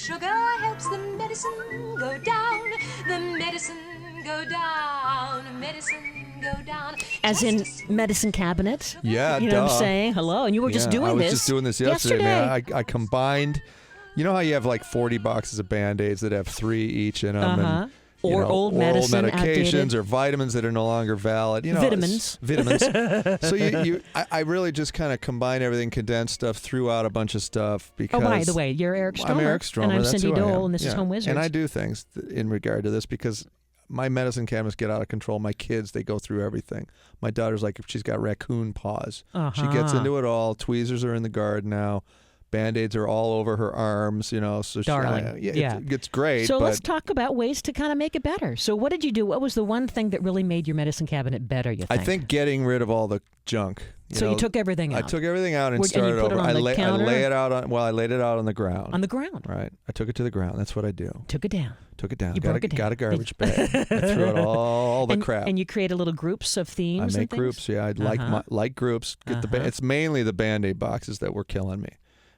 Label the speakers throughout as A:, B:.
A: sugar helps the medicine go down. The medicine go down. Medicine go down.
B: As in medicine cabinet?
C: Yeah,
B: You know what
C: duh.
B: I'm saying? Hello, and you were just doing
C: I was
B: this.
C: just doing this yesterday, man. I combined. You know how you have like 40 boxes of Band-Aids that have 3 each in them?
B: Uh-huh.
C: And,
B: Or old medicine,
C: medications
B: outdated.
C: or vitamins that are no longer valid. You know,
B: Vitamins.
C: Vitamins. So I really just kind of combine everything, condensed stuff, threw out a bunch of stuff because.
B: Oh, by the way, you're Eric Stromer.
C: I'm Eric Stromer.
B: And I'm
C: that's
B: Cindy
C: who I
B: Dole,
C: am.
B: and this is Home Wizards.
C: And I do things in regard to this because my medicine cabinets get out of control. My kids, they go through everything. My daughter's like, she's got raccoon paws. She gets into it all. Tweezers are in the garden now. Band-Aids are all over her arms, you know. So
B: Darling.
C: it's great.
B: So
C: but
B: let's talk about ways to kind of make it better. So what did you do? What was the one thing that really made your medicine cabinet better, you think?
C: I think getting rid of all the junk.
B: You took everything out.
C: I took everything out and
B: And you
C: started
B: put it
C: over.
B: on the counter?
C: I laid it out on the ground.
B: On the ground.
C: Right. I took it to the ground. That's what I do.
B: Took it down.
C: Took it down.
B: You
C: got
B: broke it down.
C: Got a garbage bag. I threw out all the crap.
B: And you created little groups of themes
C: I
B: and
C: make
B: things?
C: groups. Yeah, I'd like groups. It's mainly the Band-Aid boxes that were killing me.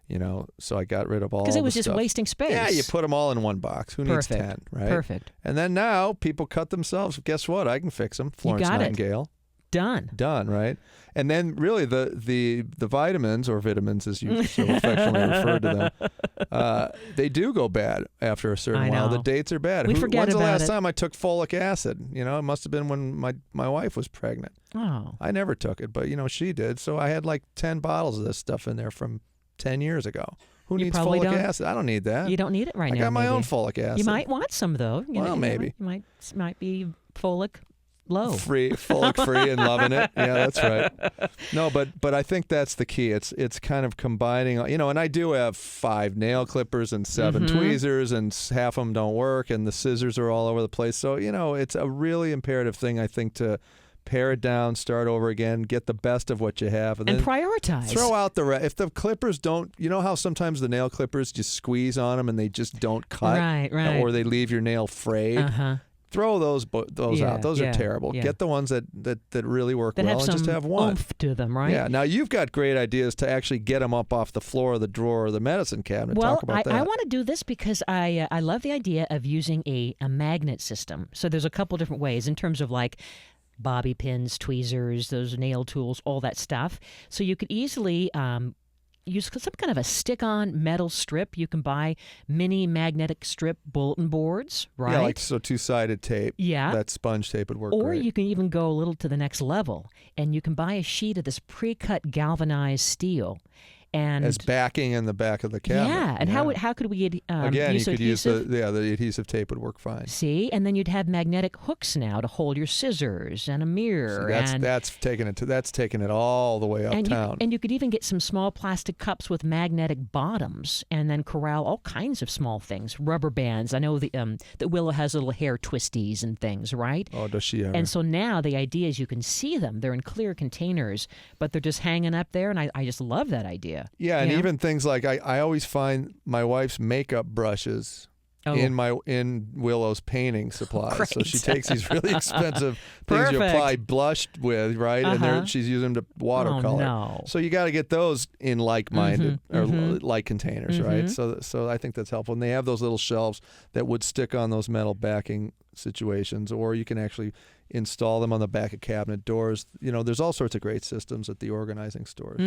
C: You know, so I got rid of all.
B: Because it was
C: the
B: just
C: stuff.
B: wasting space.
C: Yeah, you put them all in one box. Who needs 10, right?
B: Perfect.
C: And then now people cut themselves. Guess what? I can fix them. Florence
B: got it.
C: Nightingale.
B: Done,
C: right? And then really the vitamins, or vitamins as you so affectionately referred to them, they do go bad after a certain while. The dates are bad.
B: We forget
C: When's the
B: about
C: last
B: it.
C: time I took folic acid? You know, it must have been when my wife was pregnant.
B: Oh.
C: I never took it, but, you know, she did. So I had like 10 bottles of this stuff in there from 10 years ago. Who
B: You
C: needs
B: probably
C: folic
B: don't-
C: acid? I don't need that.
B: You don't need it right now.
C: I got my
B: maybe.
C: own folic acid.
B: You might want some, though.
C: Well, maybe.
B: You might be folic low.
C: Folic free and loving it. Yeah, that's right. No, but I think that's the key. It's kind of combining, you know, and I do have 5 nail clippers and 7 tweezers, and half of them don't work, and the scissors are all over the place. So, you know, it's a really imperative thing, I think, to pare it down, start over again, get the best of what you have, and then
B: prioritize.
C: Throw out the rest. If the clippers don't, you know how sometimes the nail clippers just squeeze on them and they just don't cut,
B: right,
C: or they leave your nail frayed. Throw those out. Those are terrible.
B: Yeah.
C: Get the ones that really work
B: that
C: well,
B: have
C: and
B: some
C: just have one.
B: oomph to them, right?
C: Yeah. Now you've got great ideas to actually get them up off the floor of the drawer or the medicine cabinet.
B: Well,
C: Talk about that.
B: I want to do this because I love the idea of using a magnet system. So there's a couple different ways in terms of like bobby pins, tweezers, those nail tools, all that stuff. So you could easily use some kind of a stick-on metal strip. You can buy mini magnetic strip bulletin boards, right?
C: Yeah, like so 2-sided tape.
B: Yeah.
C: That sponge tape would work
B: Or
C: great.
B: you can even go a little to the next level, and you can buy a sheet of this pre-cut galvanized steel. And
C: as backing in the back of the cabinet.
B: Yeah, and how could we
C: again,
B: use
C: you could
B: adhesive?
C: use the adhesive tape would work fine.
B: See, and then you'd have magnetic hooks now to hold your scissors and a mirror.
C: So that's taking it all the way uptown.
B: And you could even get some small plastic cups with magnetic bottoms, and then corral all kinds of small things, rubber bands. I know that Willow has little hair twisties and things, right?
C: Oh, does she ever?
B: And so now the idea is you can see them. They're in clear containers, but they're just hanging up there, and I just love that idea.
C: Yeah, and
B: You know?
C: even things like I always find my wife's makeup brushes in Willow's painting supplies.
B: Great.
C: So she takes these really expensive things you
B: Perfect.
C: apply blush with, right? And she's using them to watercolor.
B: no.
C: So you got to get those in like-minded or like containers, right? So I think that's helpful. And they have those little shelves that would stick on those metal backing situations, or you can actually install them on the back of cabinet doors. You know, there's all sorts of great systems at the organizing stores.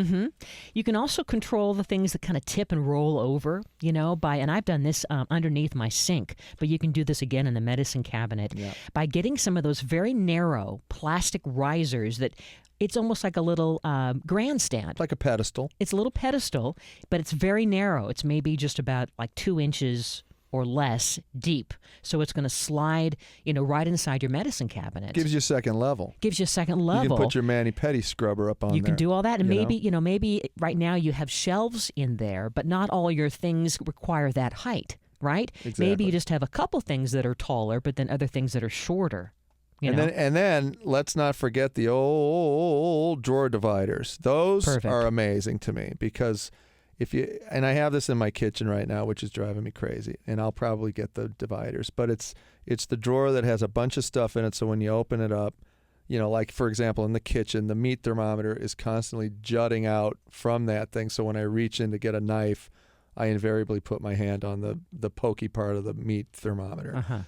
B: You can also control the things that kind of tip and roll over, you know, and I've done this underneath my sink, but you can do this again in the medicine cabinet by getting some of those very narrow plastic risers that it's almost like a little grandstand.
C: Like a pedestal.
B: It's a little pedestal, but it's very narrow. It's maybe just about like 2 inches or less deep. So it's going to slide, you know, right inside your medicine cabinet.
C: Gives you a second level.
B: Gives you a second level.
C: You can put your mani-pedi scrubber up on there.
B: You can do all that. And
C: you know?
B: maybe right now you have shelves in there, but not all your things require that height, right?
C: Exactly.
B: Maybe you just have a couple things that are taller, but then other things that are shorter. You know?
C: And then let's not forget the old drawer dividers. Those are amazing to me because and I have this in my kitchen right now, which is driving me crazy, and I'll probably get the dividers, but it's the drawer that has a bunch of stuff in it, so when you open it up, you know, like for example in the kitchen, the meat thermometer is constantly jutting out from that thing, so when I reach in to get a knife, I invariably put my hand on the pokey part of the meat thermometer.
B: Uh-huh.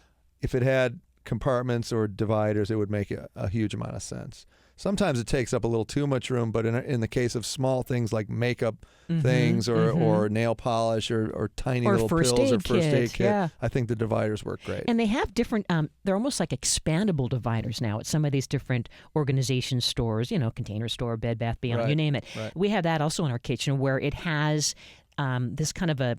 C: If it had compartments or dividers, it would make a huge amount of sense. Sometimes it takes up a little too much room, but in the case of small things like makeup things or nail polish or tiny
B: or
C: little
B: first
C: pills or
B: aid
C: first aid
B: kit,
C: kit,
B: yeah.
C: I think the dividers work great.
B: And they have different, they're almost like expandable dividers now at some of these different organization stores, Container Store, Bed Bath Beyond,
C: Right,
B: you name it.
C: right.
B: We have that also in our kitchen where it has this kind of a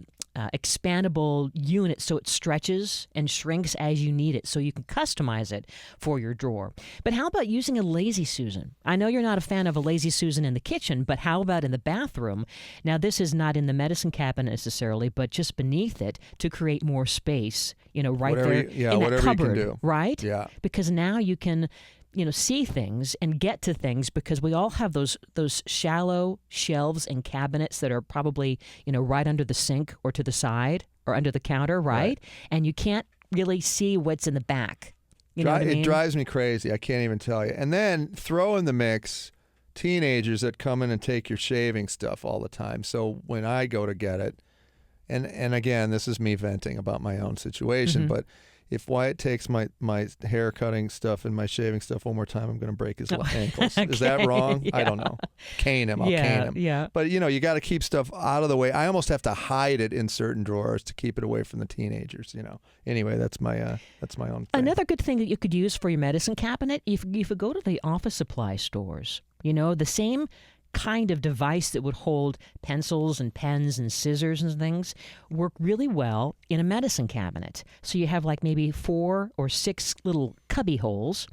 B: expandable unit, so it stretches and shrinks as you need it, so you can customize it for your drawer. But how about using a Lazy Susan? I know you're not a fan of a Lazy Susan in the kitchen, but how about in the bathroom? Now, this is not in the medicine cabinet necessarily, but just beneath it to create more space, right
C: Whatever
B: there in that
C: whatever
B: cupboard,
C: you can do.
B: right?
C: Yeah.
B: Because now you can see things and get to things, because we all have those shallow shelves and cabinets that are probably, right under the sink or to the side or under the counter, right? And you can't really see what's in the back. You know what I mean?
C: It drives me crazy. I can't even tell you. And then throw in the mix teenagers that come in and take your shaving stuff all the time. So when I go to get it, and again, this is me venting about my own situation, but if Wyatt takes my hair cutting stuff and my shaving stuff one more time, I'm going to break his ankles. Is that wrong?
B: Yeah.
C: I don't know. Cane him. I'll cane him.
B: Yeah.
C: But you got to keep stuff out of the way. I almost have to hide it in certain drawers to keep it away from the teenagers. Anyway, that's my own thing.
B: Another good thing that you could use for your medicine cabinet, if you go to the office supply stores, the same kind of device that would hold pencils and pens and scissors and things work really well in a medicine cabinet. So you have like maybe 4 or 6 little cubby holes,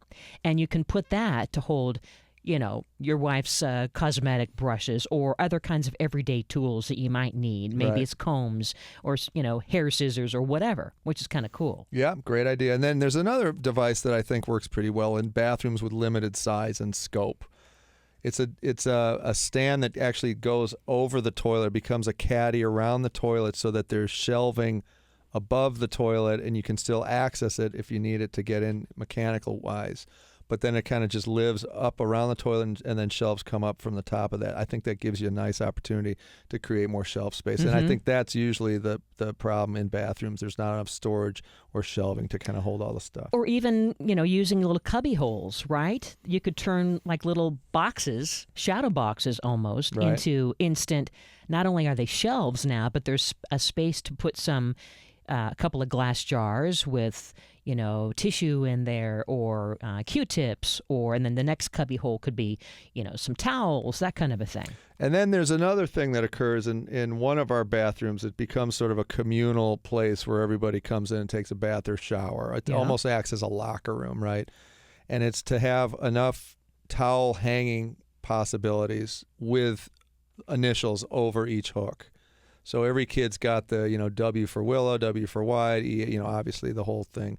B: and you can put that to hold, your wife's cosmetic brushes or other kinds of everyday tools that you might need. Maybe
C: Right.
B: it's combs or, hair scissors or whatever, which is kind of cool.
C: Yeah, great idea. And then there's another device that I think works pretty well in bathrooms with limited size and scope. It's a stand that actually goes over the toilet, becomes a caddy around the toilet so that there's shelving above the toilet and you can still access it if you need it to get in mechanical wise. But then it kind of just lives up around the toilet and then shelves come up from the top of that. I think that gives you a nice opportunity to create more shelf space. And I think that's usually the problem in bathrooms. There's not enough storage or shelving to kind of hold all the stuff.
B: Or even, using little cubby holes, right? You could turn like little boxes, shadow boxes almost,
C: Right.
B: into instant, not only are they shelves now, but there's a space to put a couple of glass jars with, tissue in there or Q-tips, and then the next cubby hole could be, some towels, that kind of a thing.
C: And then there's another thing that occurs in one of our bathrooms. It becomes sort of a communal place where everybody comes in and takes a bath or shower. It almost acts as a locker room, right? And it's to have enough towel hanging possibilities with initials over each hook. So every kid's got the, W for Willow, W for Wyatt, E, obviously the whole thing.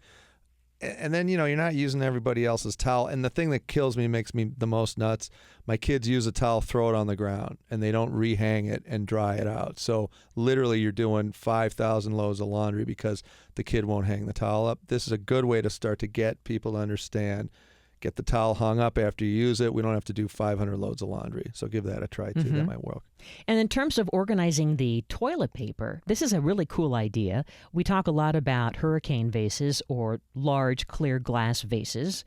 C: And then, you're not using everybody else's towel. And the thing that kills me, makes me the most nuts, my kids use a towel, throw it on the ground, and they don't rehang it and dry it out. So literally you're doing 5,000 loads of laundry because the kid won't hang the towel up. This is a good way to start to get people to understand. Get the towel hung up after you use it. We don't have to do 500 loads of laundry. So give that a try, too. That might work.
B: And in terms of organizing the toilet paper, this is a really cool idea. We talk a lot about hurricane vases or large clear glass vases.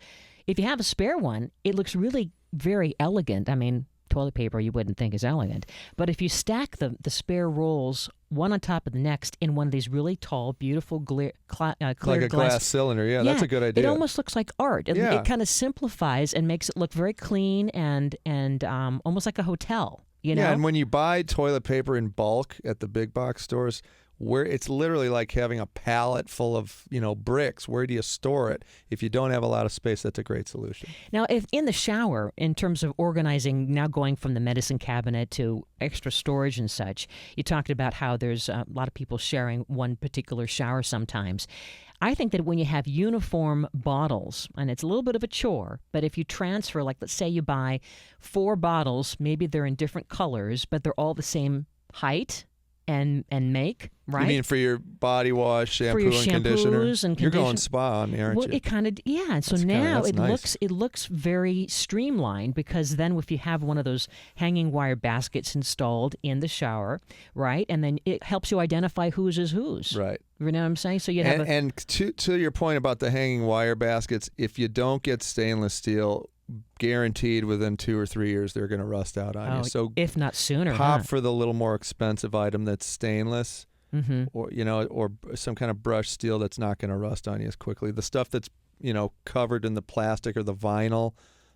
B: If you have a spare one, it looks really very elegant. I mean, toilet paper you wouldn't think is elegant. But if you stack the spare rolls one on top of the next in one of these really tall, beautiful clear
C: Like a glass cylinder. Yeah, that's a good idea.
B: It almost looks like art. It kind of simplifies and makes it look very clean and almost like a hotel.
C: Yeah, and when you buy toilet paper in bulk at the big box stores, where it's literally like having a pallet full of, bricks. Where do you store it? If you don't have a lot of space, that's a great solution.
B: Now, if in the shower, in terms of organizing, now going from the medicine cabinet to extra storage and such, you talked about how there's a lot of people sharing one particular shower sometimes. I think that when you have uniform bottles, and it's a little bit of a chore, but if you transfer, like let's say you buy 4 bottles, maybe they're in different colors, but they're all the same height, and make, right?
C: You mean for your body wash, shampoo,
B: for your
C: and conditioner?
B: shampoos and
C: You're going
B: condition-
C: spa on me, aren't
B: Well,
C: you?
B: it kind of and so
C: That's
B: now
C: that's
B: it
C: nice.
B: looks very streamlined, because then if you have one of those hanging wire baskets installed in the shower, right, and then it helps you identify whose is whose.
C: Right.
B: You know what I'm saying? So you have
C: And to your point about the hanging wire baskets, if you don't get stainless steel, guaranteed within 2 or 3 years they're going to rust out on you. So
B: if not sooner,
C: pop
B: huh?
C: for the little more expensive item that's stainless, or or some kind of brushed steel that's not going to rust on you as quickly. The stuff that's covered in the plastic or the vinyl,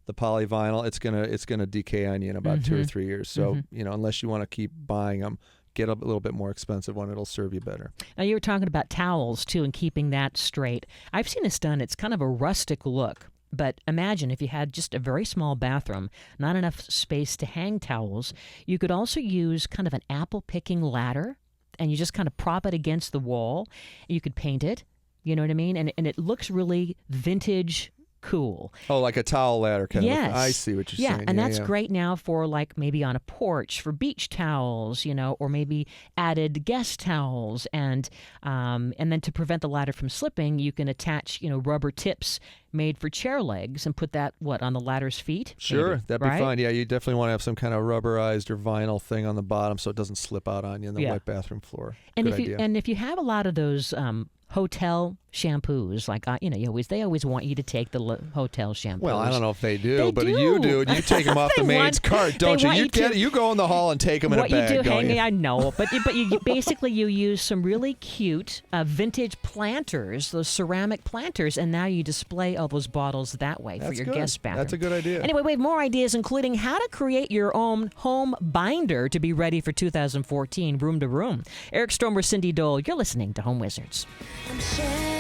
C: the polyvinyl, it's gonna decay on you in about 2 or 3 years. So unless you want to keep buying them, get a little bit more expensive one. It'll serve you better.
B: Now, you were talking about towels, too, and keeping that straight. I've seen this done. It's kind of a rustic look. But imagine if you had just a very small bathroom, not enough space to hang towels. You could also use kind of an apple-picking ladder, and you just kind of prop it against the wall. You could paint it, you know what I mean? And it looks really vintage cool.
C: Oh, like a towel ladder kind
B: Yes.
C: of. I see what you're saying.
B: And that's great now for like maybe on a porch for beach towels, or maybe added guest towels, and then to prevent the ladder from slipping, you can attach rubber tips made for chair legs and put that on the ladder's feet.
C: Sure,
B: maybe,
C: that'd be
B: right?
C: fine. Yeah, you definitely want to have some kind of rubberized or vinyl thing on the bottom so it doesn't slip out on you in the wet bathroom floor.
B: And
C: Good idea.
B: if you have a lot of those hotel shampoos, like they always want you to take the hotel shampoos.
C: Well, I don't know if they do,
B: They
C: but
B: do.
C: you do, and you take them off the maid's cart, don't
B: they
C: you?
B: want
C: You
B: you to-
C: you go in the hall and take them in
B: what
C: a bag,
B: you do,
C: don't
B: hanging,
C: you?
B: I know, but you basically you use some really cute vintage planters, those ceramic planters, and now you display all those bottles that way for
C: That's
B: your
C: good.
B: guest bathroom.
C: That's a good idea.
B: Anyway, we have more ideas, including how to create your own home binder to be ready for 2014, room to room. Eric Stromer, Cindy Dole, you're listening to Home Wizards.
A: I'm sure